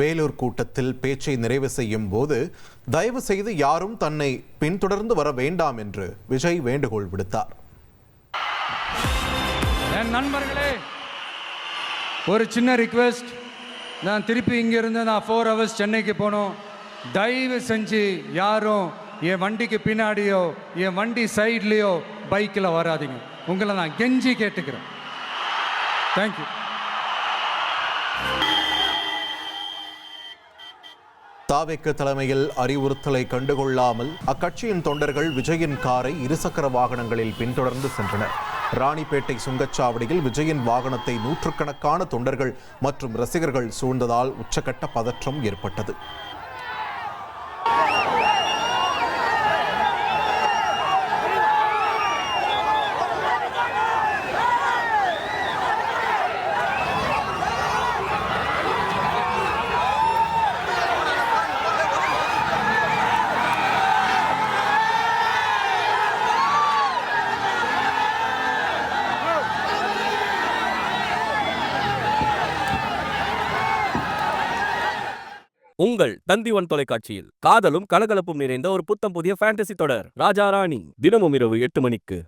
வேலூர் கூட்டத்தில் பேச்சை நிறைவு செய்யும் போது தயவு செய்து யாரும் தன்னை பின்தொடர்ந்து வர வேண்டாம் என்று விஜய் வேண்டுகோள் விடுத்தார். என் நண்பர்களே, ஒரு சின்ன ரிக்வெஸ்ட். நான் திருப்பி இங்கிருந்து 4 hours சென்னைக்கு போனோம். தயவு செஞ்சு யாரும் என் வண்டிக்கு பின்னாடியோ என் வண்டி சைட்லேயோ பைக்கில் வராதிங்க. உங்களை நான் கெஞ்சி கேட்டுக்கிறேன். தேங்க்யூ. தாவேக்கு தலைமையில் அறிவுறுத்தலை கண்டுகொள்ளாமல் அக்கட்சியின் தொண்டர்கள் விஜயின் காரை இருசக்கர வாகனங்களில் பின்தொடர்ந்து சென்றனர். ராணிப்பேட்டை சுங்கச்சாவடியில் விஜயின் வாகனத்தை நூற்றுக்கணக்கான தொண்டர்கள் மற்றும் ரசிகர்கள் சூழ்ந்ததால் உச்சகட்ட பதற்றம் ஏற்பட்டது. உங்கள் தந்தி1 தொலைக்காட்சியில் காதலும் கலகலப்பும் நிறைந்த ஒரு புத்தம் புதிய ஃபேண்டசி தொடர் ராஜா ராணி தினமும் இரவு 8 மணிக்கு.